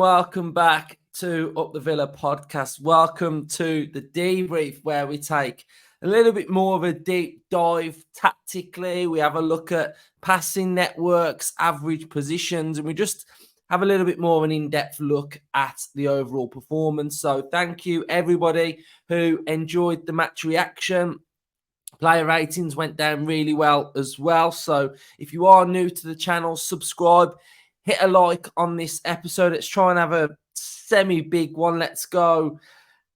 welcome back to Up the Villa podcast. Welcome to the Debrief, where we take a little bit more of a deep dive tactically. We have a look at passing networks, average positions, and we just have a little bit more of an in-depth look at the overall performance. So thank you, everybody who enjoyed the match reaction. Player ratings went down really well as well. So if you are new to the channel, subscribe, hit a like on this episode. Let's try and have a semi-big one. Let's go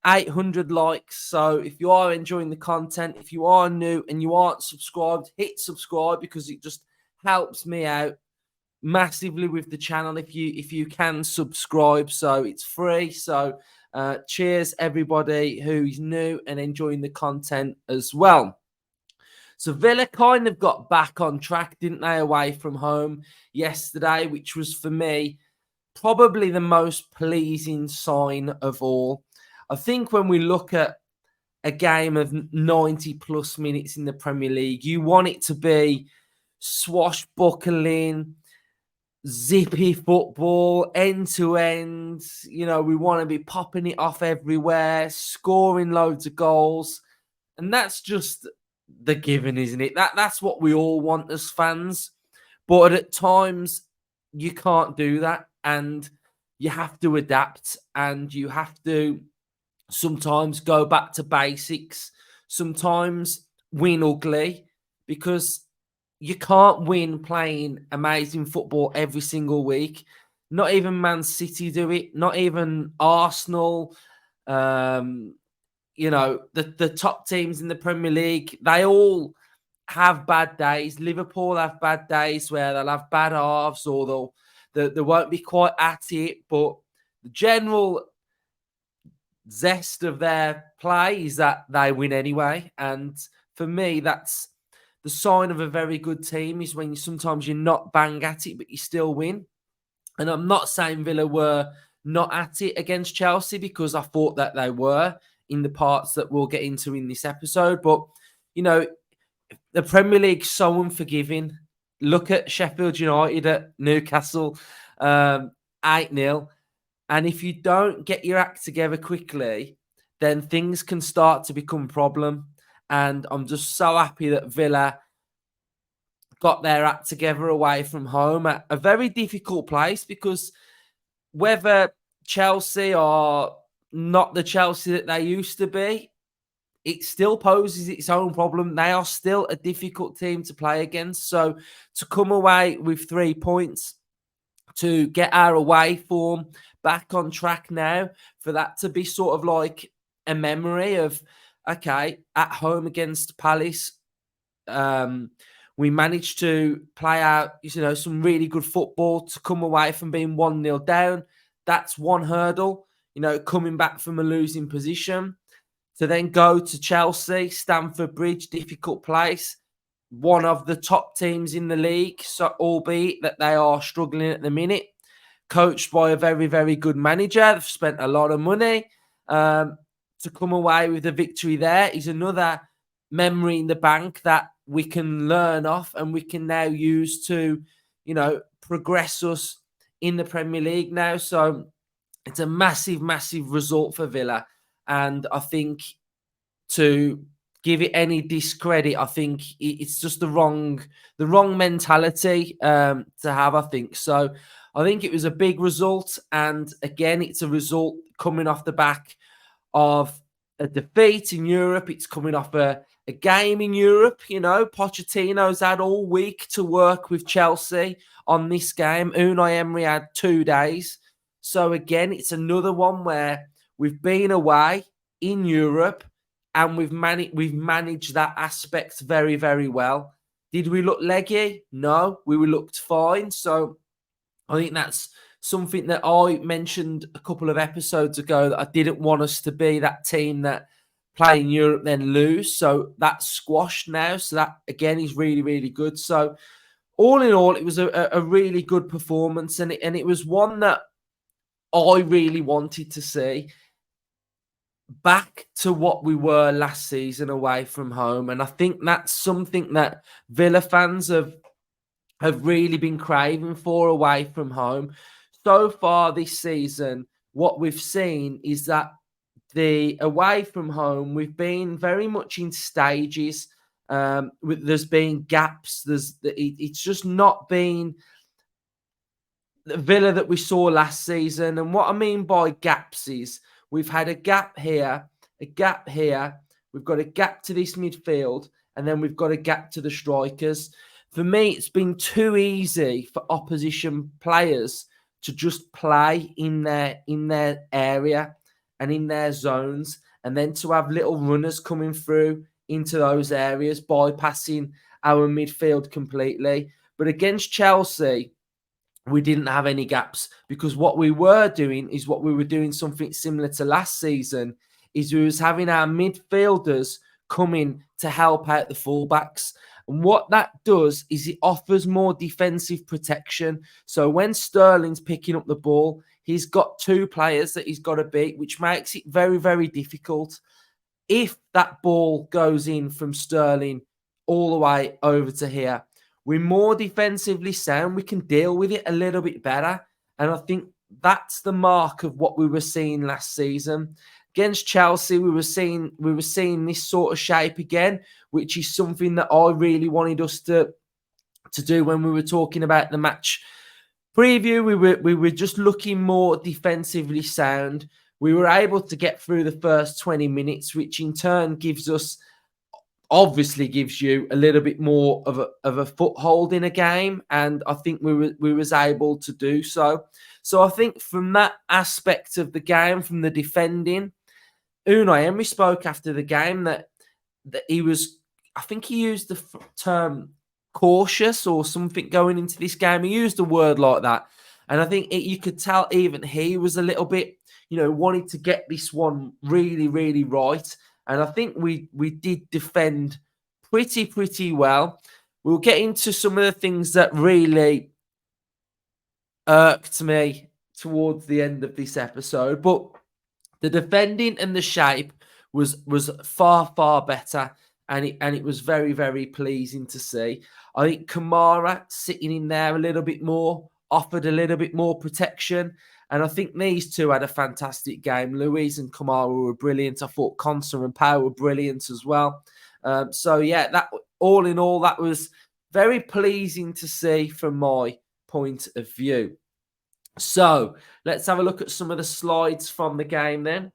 800 likes. So if you are enjoying the content, if you are new and you aren't subscribed, hit subscribe because it just helps me out massively with the channel if you can subscribe. So it's free. So cheers everybody who's new and enjoying the content as well. So Villa kind of got back on track, didn't they, away from home yesterday, which was for me probably the most pleasing sign of all. I think when we look at a game of 90 plus minutes in the Premier League, you want it to be swashbuckling, zippy football, end to end. You know, we want to be popping it off everywhere, scoring loads of goals. And that's just the given, isn't it? That's what we all want as fans. But at times, you can't do that. And you have to adapt. And you have to sometimes go back to basics. Sometimes win ugly. Because you can't win playing amazing football every single week. Not even Man City do it. Not even Arsenal. You know, the top teams in the Premier League, they all have bad days. Liverpool have bad days where they'll have bad halves or they won't be quite at it. But the general zest of their play is that they win anyway. And for me, that's the sign of a very good team, is when sometimes you're not bang at it, but you still win. And I'm not saying Villa were not at it against Chelsea, because I thought that they were in the parts that we'll get into in this episode. But, you know, the Premier League's so unforgiving. Look at Sheffield United at Newcastle, 8-0. And if you don't get your act together quickly, then things can start to become a problem. And I'm just so happy that Villa got their act together away from home at a very difficult place, because whether Chelsea are not the Chelsea that they used to be, it still poses its own problem. They are still a difficult team to play against. So to come away with 3 points, to get our away form back on track now, for that to be sort of like a memory of, okay, at home against Palace, we managed to play out, you know, some really good football to come away from being 1-0 down. That's one hurdle, you know, coming back from a losing position. To then go to Chelsea, Stamford Bridge, difficult place, one of the top teams in the league, so albeit that they are struggling at the minute, coached by a very, very good manager. They've spent a lot of money. To come away with a victory there is another memory in the bank that we can learn off and we can now use to, you know, progress us in the Premier League now. So it's a massive, massive result for Villa. And I think, to give it any discredit, I think it's just the wrong mentality to have, I think. So I think it was a big result. And again, it's a result coming off the back of a defeat in Europe. It's coming off a game in Europe. You know, Pochettino's had all week to work with Chelsea on this game. Unai Emery had 2 days. So again, it's another one where we've been away in Europe and we've managed that aspect very, very well. Did we look leggy? No, we looked fine. So I think that's something that I mentioned a couple of episodes ago, that I didn't want us to be that team that play in Europe then lose. So that's squashed now. So that, again, is really, really good. So all in all, it was a really good performance. And it was one that I really wanted to see back to what we were last season away from home. And I think that's something that Villa fans have really been craving for away from home. so far this season, what we've seen is that the away from home, we've been very much in stages. There's been gaps. It's just not been the Villa that we saw last season. And what I mean by gaps is we've had a gap here, a gap here. We've got a gap to this midfield, and then we've got a gap to the strikers. For me, it's been too easy for opposition players to just play in their area and in their zones, and then to have little runners coming through into those areas, bypassing our midfield completely. But against Chelsea, we didn't have any gaps, because what we were doing is what we were doing something similar to last season, is we was having our midfielders coming to help out the fullbacks. And what that does is it offers more defensive protection. So when Sterling's picking up the ball, he's got two players that he's got to beat, which makes it very, very difficult. If that ball goes in from Sterling all the way over to here, we're more defensively sound. We can deal with it a little bit better. And I think that's the mark of what we were seeing last season. Against Chelsea, we were seeing this sort of shape again, which is something that I really wanted us to do when we were talking about the match preview. We were just looking more defensively sound. We were able to get through the first 20 minutes, which in turn obviously gives you a little bit more of a foothold in a game, and I think we was able to do so. So I think from that aspect of the game, from the defending, Unai Emery spoke after the game that he was, I think he used the term cautious or something going into this game. He used a word like that, and I think you could tell even he was a little bit, wanted to get this one really, really right. And I think we did defend pretty well. We'll get into some of the things that really irked me towards the end of this episode. But the defending and the shape was far better. And it was very, very pleasing to see. I think Kamara sitting in there a little bit more, offered a little bit more protection. And I think these two had a fantastic game. Luiz and Kamara were brilliant. I thought Konsa and Power were brilliant as well. That all in all, that was very pleasing to see from my point of view. So let's have a look at some of the slides from the game then.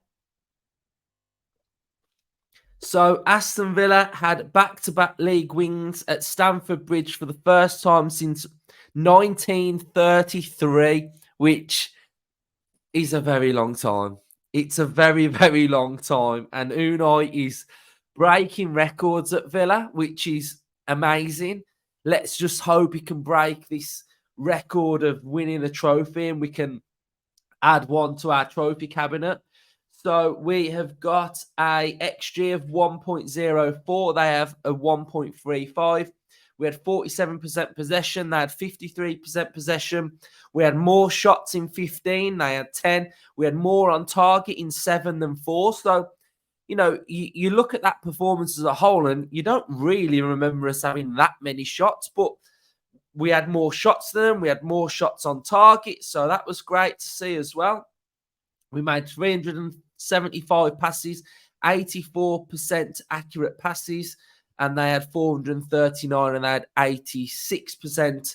So Aston Villa had back-to-back league wins at Stamford Bridge for the first time since 1933, which is a very long time. It's a very, very long time. And Unai is breaking records at Villa, which is amazing. Let's just hope he can break this record of winning a trophy and we can add one to our trophy cabinet. So we have got a XG of 1.04. They have a 1.35. We had 47% possession. They had 53% possession. We had more shots in 15. They had 10. We had more on target in 7 than 4. So, you look at that performance as a whole and you don't really remember us having that many shots, but we had more shots than them. We had more shots on target. So that was great to see as well. We made 375 passes, 84% accurate passes. And they had 439 and they had 86%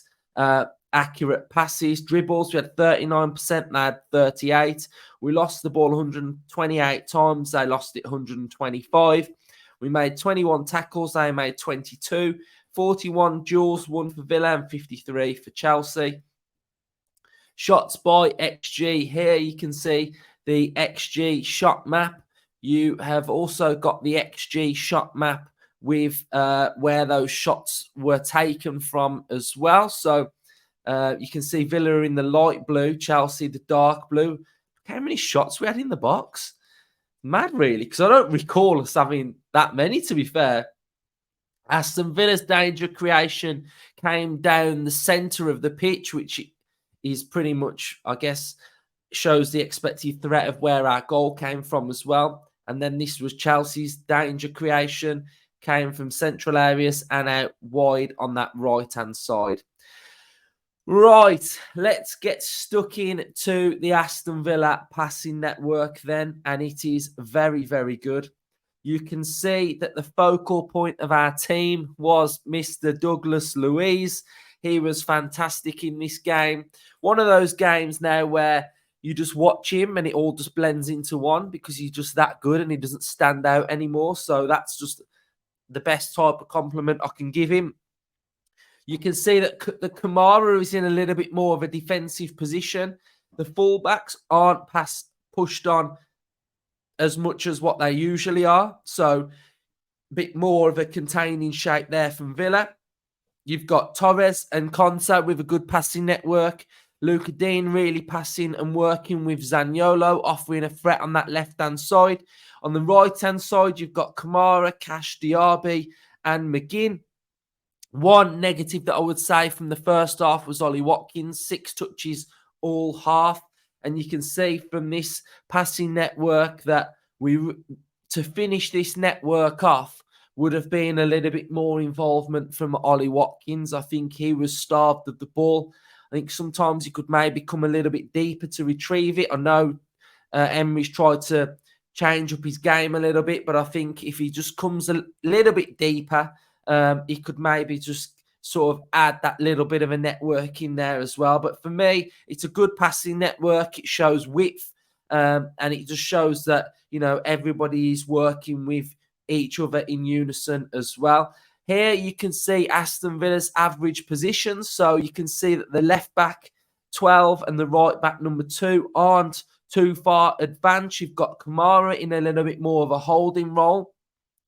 accurate passes. Dribbles, we had 39%, they had 38. We lost the ball 128 times, they lost it 125. We made 21 tackles, they made 22. 41 duels won for Villa and 53 for Chelsea. Shots by XG. Here you can see the XG shot map. You have also got the XG shot map with where those shots were taken from as well. So you can see Villa in the light blue, Chelsea the dark blue. How many shots we had in the box? Mad, really, because I don't recall us having that many, to be fair. Aston Villa's danger creation came down the centre of the pitch, which is pretty much, I guess, shows the expected threat of where our goal came from as well. And then this was Chelsea's danger creation, came from central areas and out wide on that right-hand side. Right, let's get stuck into the Aston Villa passing network then, and it is very, very good. You can see that the focal point of our team was Mr. Douglas Luiz. He was fantastic in this game. One of those games now where you just watch him and it all just blends into one because he's just that good and he doesn't stand out anymore. So that's just the best type of compliment I can give him. You can see that the Kamara is in a little bit more of a defensive position. The fullbacks aren't pushed on as much as what they usually are. So a bit more of a containing shape there from Villa. You've got Torres and Konsa with a good passing network. Luca Dean really passing and working with Zaniolo, offering a threat on that left-hand side. On the right-hand side, you've got Kamara, Cash, Diaby, and McGinn. One negative that I would say from the first half was Ollie Watkins, 6 touches all half. And you can see from this passing network that to finish this network off would have been a little bit more involvement from Ollie Watkins. I think he was starved of the ball. I think sometimes he could maybe come a little bit deeper to retrieve it. I know Emery's tried to change up his game a little bit, but I think if he just comes a little bit deeper, he could maybe just sort of add that little bit of a network in there as well. But for me, it's a good passing network. It shows width, and it just shows that, everybody is working with each other in unison as well. Here you can see Aston Villa's average positions. So you can see that the left back 12 and the right back number 2 aren't too far advanced. You've got Kamara in a little bit more of a holding role.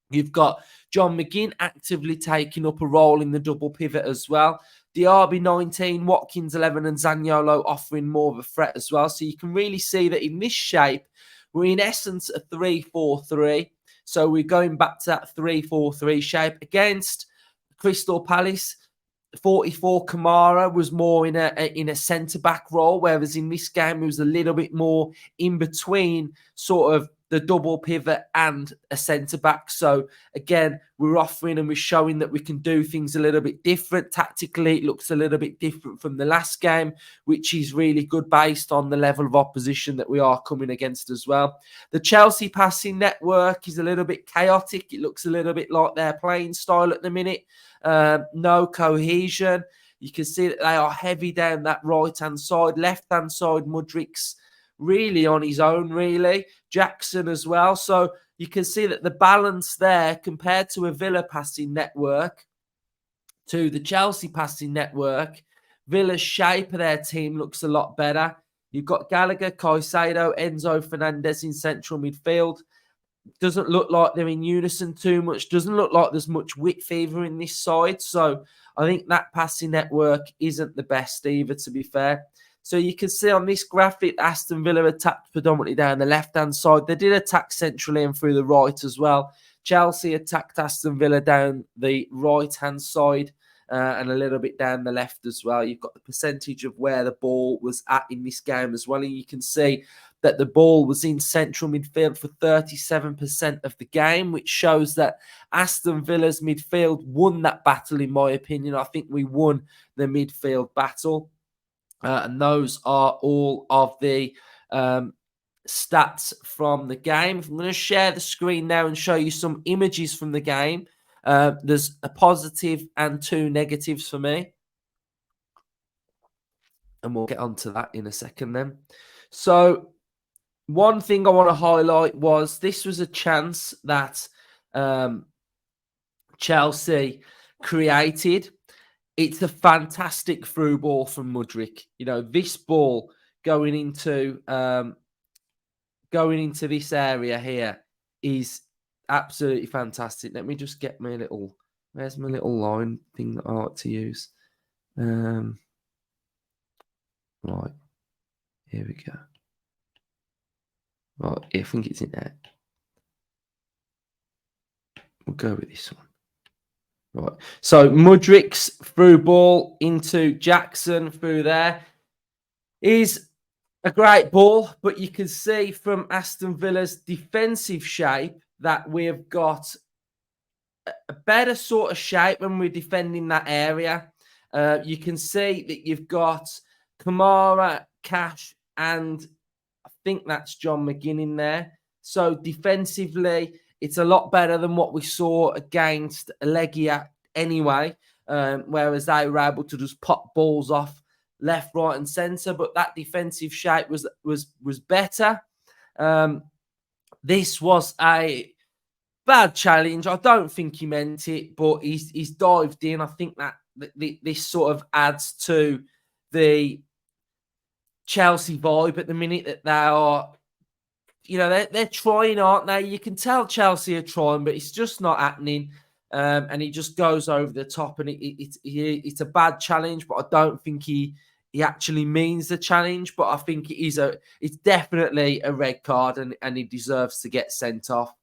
You've got John McGinn actively taking up a role in the double pivot as well. Diaby 19, Watkins 11, and Zaniolo offering more of a threat as well. So you can really see that in this shape, we're in essence a 3-4-3. So we're going back to that 3-4-3 shape against Crystal Palace. 44 Kamara was more in a centre-back role, whereas in this game, it was a little bit more in between sort of the double pivot and a centre-back. So again, we're offering and we're showing that we can do things a little bit different. Tactically, it looks a little bit different from the last game, which is really good based on the level of opposition that we are coming against as well. The Chelsea passing network is a little bit chaotic. It looks a little bit like their playing style at the minute. No cohesion. You can see that they are heavy down that right-hand side. Left-hand side, Mudrik's really on his own, really. Jackson as well. So you can see that the balance there compared to a Villa passing network to the Chelsea passing network, Villa's shape of their team looks a lot better. You've got Gallagher, Caicedo, Enzo Fernandez in central midfield. Doesn't look like they're in unison too much. Doesn't look like there's much width either in this side. So I think that passing network isn't the best either, to be fair. So you can see on this graphic, Aston Villa attacked predominantly down the left-hand side. They did attack centrally and through the right as well. Chelsea attacked Aston Villa down the right-hand side and a little bit down the left as well. You've got the percentage of where the ball was at in this game as well. And you can see that the ball was in central midfield for 37% of the game, which shows that Aston Villa's midfield won that battle, in my opinion. I think we won the midfield battle. And those are all of the stats from the game. I'm going to share the screen now and show you some images from the game. There's a positive and 2 negatives for me. And we'll get onto that in a second then. So one thing I want to highlight was this was a chance that Chelsea created. It's a fantastic through ball from Mudryk. This ball going into this area here is absolutely fantastic. Let me just get my where's my little line thing that I like to use? Right, here we go. Right, I think it's in there. We'll go with this one. Right. So Mudryk's through ball into Jackson through there is a great ball, but you can see from Aston Villa's defensive shape that we've got a better sort of shape when we're defending that area. You can see that you've got Kamara, Cash, and I think that's John McGinn in there. So defensively, it's a lot better than what we saw against Legia anyway, whereas they were able to just pop balls off left, right, and centre. But that defensive shape was better. This was a bad challenge. I don't think he meant it, but he's dived in. I think that this sort of adds to the Chelsea vibe at the minute, that they are, they're trying, aren't they? You can tell Chelsea are trying, but it's just not happening. And he just goes over the top, and it's a bad challenge, but I don't think he actually means the challenge. But I think it's definitely a red card, and he deserves to get sent off.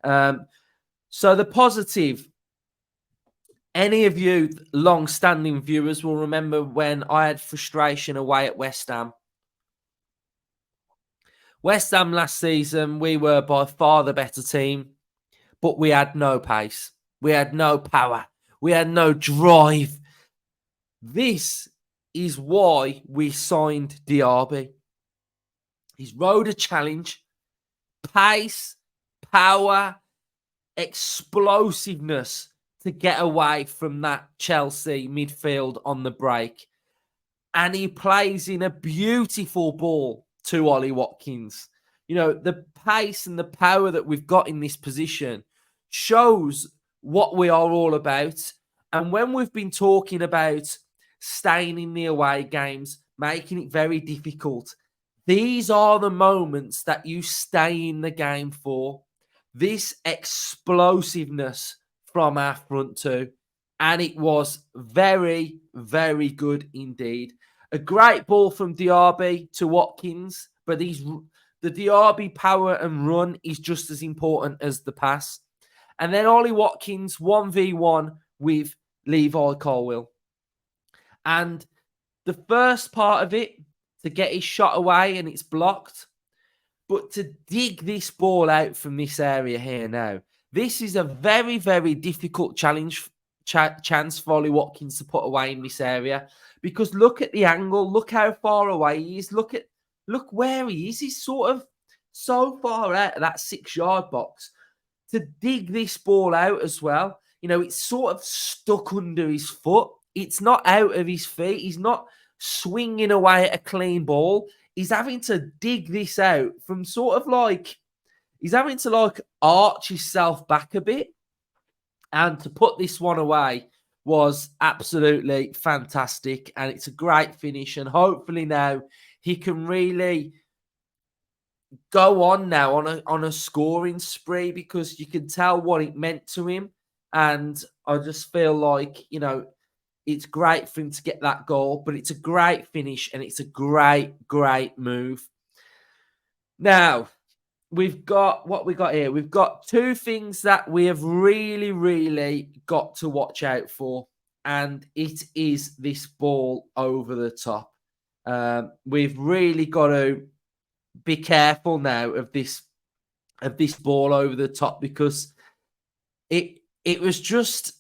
So the positive, any of you long-standing viewers will remember when I had frustration away at West Ham. West Ham last season, we were by far the better team, but we had no pace. We had no power. We had no drive. This is why we signed Diaby. He's rode a challenge. Pace, power, explosiveness to get away from that Chelsea midfield on the break. And he plays in a beautiful ball to Ollie Watkins. The pace and the power that we've got in this position shows what we are all about. And when we've been talking about staying in the away games, making it very difficult, these are the moments that you stay in the game for. This explosiveness from our front two. And it was very, very good indeed. A great ball from Diaby to Watkins, but the Diaby power and run is just as important as the pass. And then Ollie Watkins 1v1 with Levi Colwill. And the first part of it, to get his shot away and it's blocked, but to dig this ball out from this area here now, this is a very, very difficult chance for Ollie Watkins to put away in this area, because look at the angle, look how far away he is, look where he is. He's sort of so far out of that 6-yard box. To dig this ball out as well, it's sort of stuck under his foot. It's not out of his feet. He's not swinging away at a clean ball. He's having to dig this out from he's having to arch himself back a bit. And to put this one away was absolutely fantastic. And it's a great finish. And hopefully now he can really go on now on a scoring spree, because you can tell what it meant to him. And I just feel like, it's great for him to get that goal, but it's a great finish and it's a great, great move. Now, we've got what we got here. We've got two things that we have really, really got to watch out for, and it is this ball over the top. We've really got to be careful now of this ball over the top, because it was just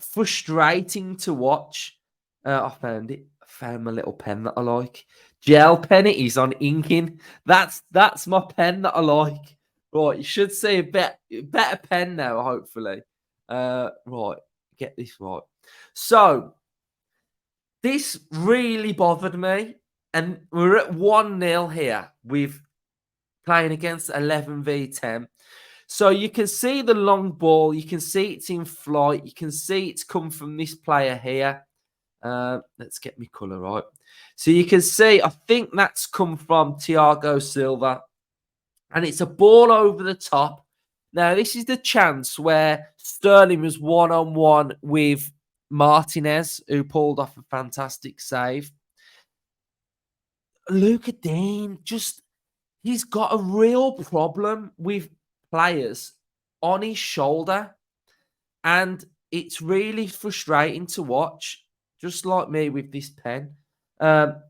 frustrating to watch. I found it. I found my little pen that I like. Gel pen it is on inking. That's my pen that I like. Right, you should see a better pen now, hopefully. Right, get this right. So, this really bothered me. And we're at 1-0 here with playing against 11v10. So you can see the long ball. You can see it's in flight. You can see it's come from this player here. Let's get my colour right. So you can see, I think that's come from Thiago Silva. And it's a ball over the top. Now, this is the chance where Sterling was one-on-one with Martinez, who pulled off a fantastic save. Luca Dean, he's got a real problem with players on his shoulder. And it's really frustrating to watch, just like me with this pen.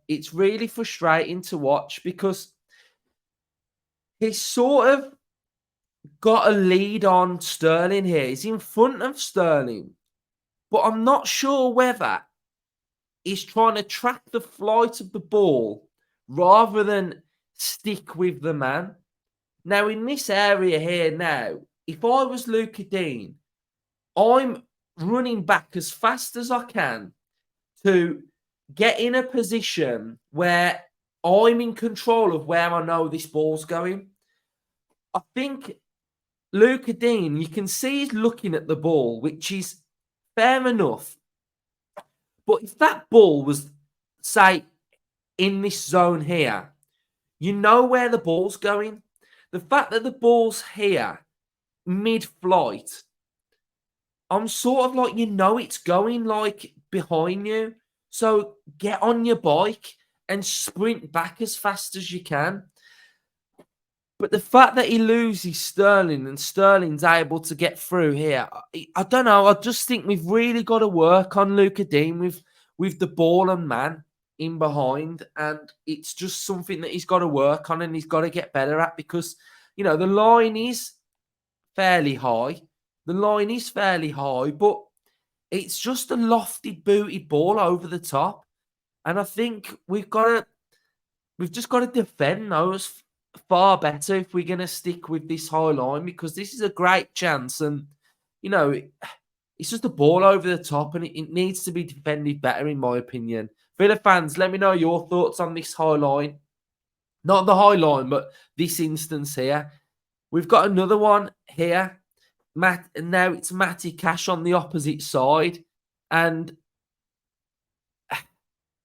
It's really frustrating to watch because he's sort of got a lead on Sterling here. He's in front of Sterling. but I'm not sure whether he's trying to track the flight of the ball rather than stick with the man. Now, in this area here now, if I was Luca Dean, I'm running back as fast as I can to get in a position where I'm in control of where I know this ball's going. I think Luca Dean, you can see he's looking at the ball, which is fair enough. But if that ball was, say, in this zone here, you know where the ball's going. The fact that the ball's here, mid-flight, I'm sort of like, it's going like behind you. So get on your bike and sprint back as fast as you can. But the fact that he loses Sterling and Sterling's able to get through here, I don't know. I just think we've really got to work on Luca Dean with the ball and man in behind. And it's just something that he's got to work on and he's got to get better at because, the line is fairly high. The line is fairly high, but it's just a lofted, booted ball over the top. And I think we've just got to defend those far better if we're going to stick with this high line because this is a great chance. And, it's just a ball over the top and it needs to be defended better, in my opinion. Villa fans, let me know your thoughts on this high line. Not the high line, but this instance here. We've got another one here. And now it's Matty Cash on the opposite side. And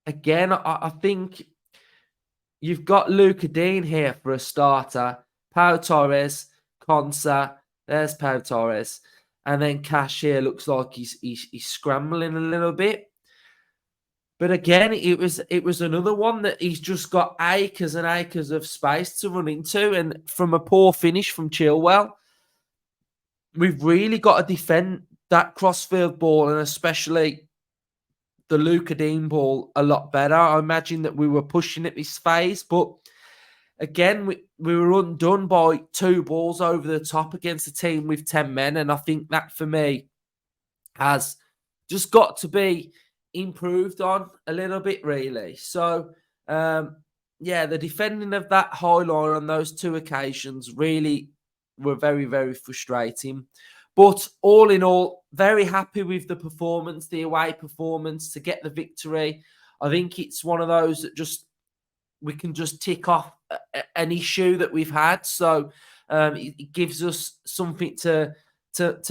again, I think you've got Luca Dean here for a starter. Pau Torres, Konsa. There's Pau Torres. And then Cash here looks like he's scrambling a little bit. But again, it was another one that he's just got acres and acres of space to run into. And from a poor finish from Chilwell, we've really got to defend that crossfield ball and especially the Luca Dean ball a lot better. I imagine that we were pushing at this phase, but again, we were undone by 2 balls over the top against a team with 10 men. And I think that for me has just got to be improved on a little bit, really. So, the defending of that high line on those 2 occasions really were very, very frustrating. But all in all, very happy with the performance, the away performance to get the victory. I think it's one of those that we can just tick off an issue that we've had. So it gives us something to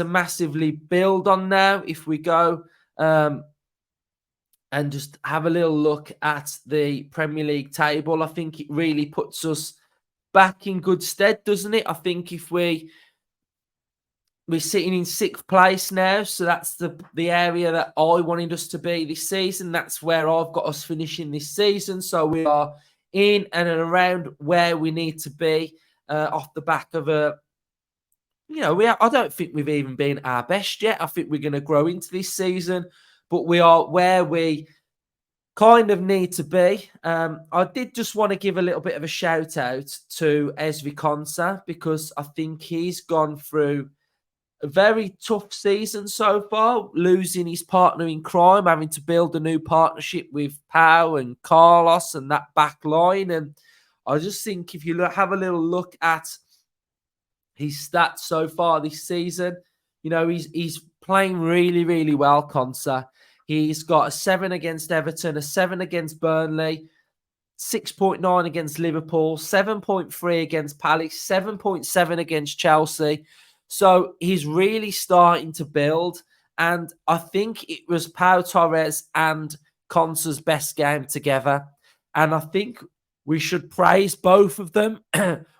massively build on now if we go and just have a little look at the Premier League table. I think it really puts us back in good stead, doesn't it? I think if we're sitting in 6th place now, so that's the area that I wanted us to be this season. That's where I've got us finishing this season. So we are in and around where we need to be off the back of I don't think we've even been our best yet. I think we're going to grow into this season, but we are where we kind of need to be. I did just want to give a little bit of a shout out to Ezri Konsa because I think he's gone through a very tough season so far, losing his partner in crime, having to build a new partnership with Pau and Carlos and that back line. And I just think if you have a little look at his stats so far this season, he's playing really, really well, Konsa. He's got a 7 against Everton, a 7 against Burnley, 6.9 against Liverpool, 7.3 against Palace, 7.7 against Chelsea. So he's really starting to build. And I think it was Pau Torres and Konsa's best game together. And I think we should praise both of them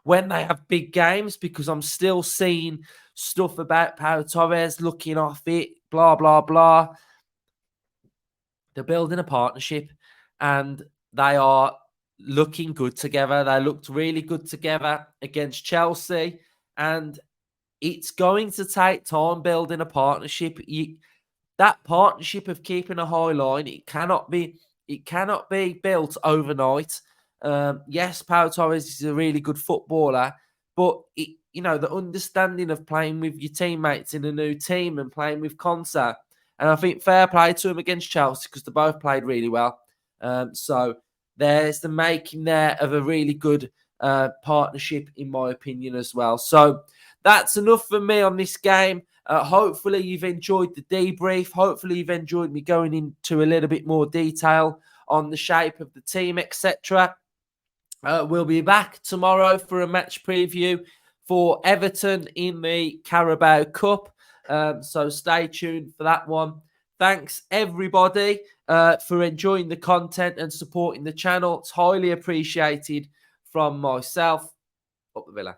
when they have big games because I'm still seeing stuff about Pau Torres looking off it, blah, blah, blah. They're building a partnership and they are looking good together. They looked really good together against Chelsea. And it's going to take time building a partnership. That partnership of keeping a high line, it cannot be built overnight. Yes, Pau Torres is a really good footballer, but the understanding of playing with your teammates in a new team and playing with Konsa And I think fair play to them against Chelsea because they both played really well. So there's the making there of a really good partnership, in my opinion, as well. So that's enough for me on this game. Hopefully you've enjoyed the debrief. Hopefully you've enjoyed me going into a little bit more detail on the shape of the team, etc. We'll be back tomorrow for a match preview for Everton in the Carabao Cup. So stay tuned for that one. Thanks, everybody, for enjoying the content and supporting the channel. It's highly appreciated from myself. Up the Villa.